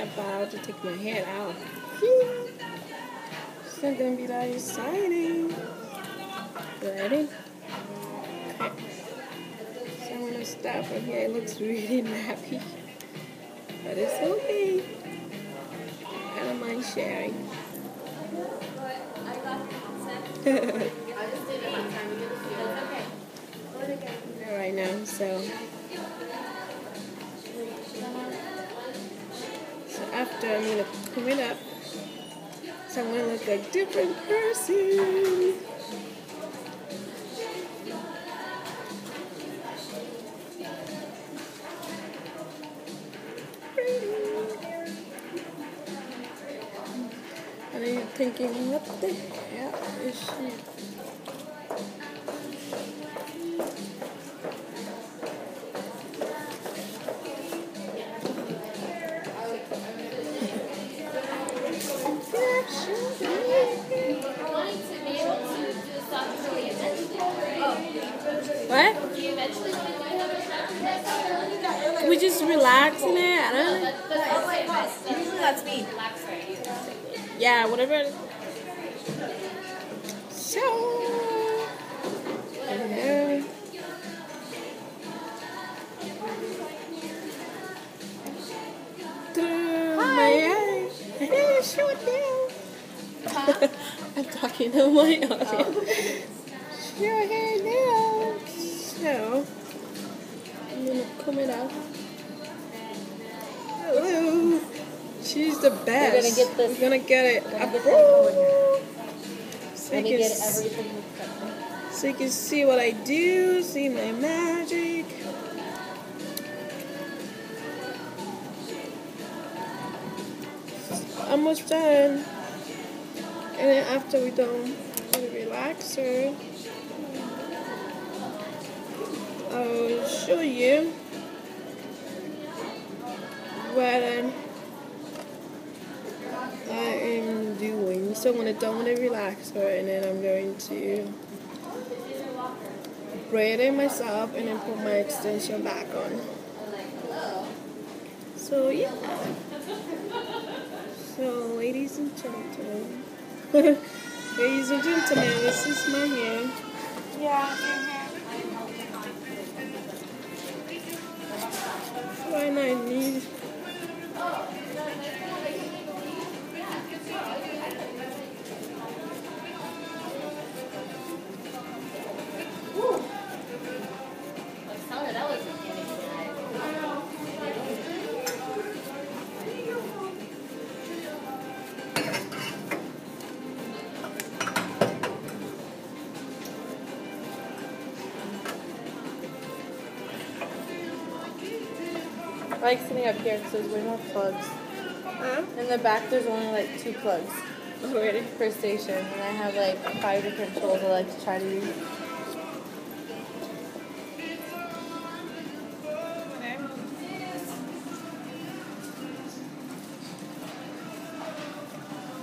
about to take my hair out. It's not gonna be that exciting. Ready? Okay. So I'm gonna start from here. It looks really nappy, but it's okay. I don't mind sharing. Right now, so after I'm gonna comb it up, so I'm gonna look like a different person. And then you're thinking, what the hell is she? What? We just relaxing it. I don't know. Usually that's me. Yeah, whatever. So, hello. Through my eyes. Hey, show it down. I'm talking to my audience. Show your hair down. So, I'm gonna comb it out. Hello. She's the best. We're gonna get this. We're gonna get it. So you can see what I do, see my magic. Almost done. And then after we're done with the relaxer, I'll show you what I am doing. So I'm going to done with the relaxer, and then I'm going to braid it myself and then put my extension back on. So yeah. So ladies and gentlemen, ladies and gentlemen, this is my hair. Yeah. When I need. I like sitting up here because there's way more plugs. Huh? In the back, there's only like 2 plugs Already? per station, and I have like 5 different tools I like to try to use. Okay.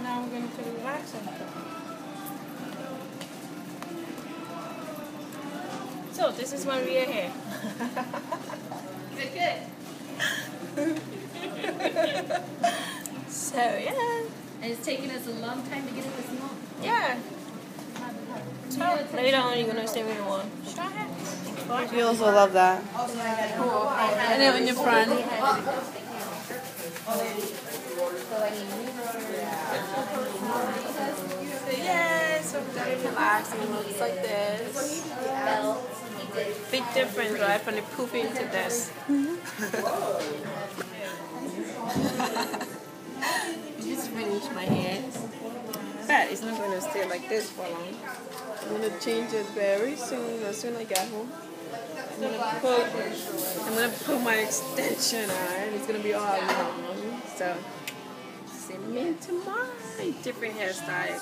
Now we're going to relax it. So this is my real hair. Good. So yeah. And it's taken us a long time to get it this long. Yeah. So later on you're gonna say what you want. You also love that. And then in the front. Yeah, so very relaxing. It looks like this. Big difference, right, from the poofy to this. Just finished my hair. But it's not going to stay like this for long. I'm going to change it very soon, as soon as I get home. I'm gonna put my extension on. It's gonna be all long. So see me tomorrow. Different hairstyle.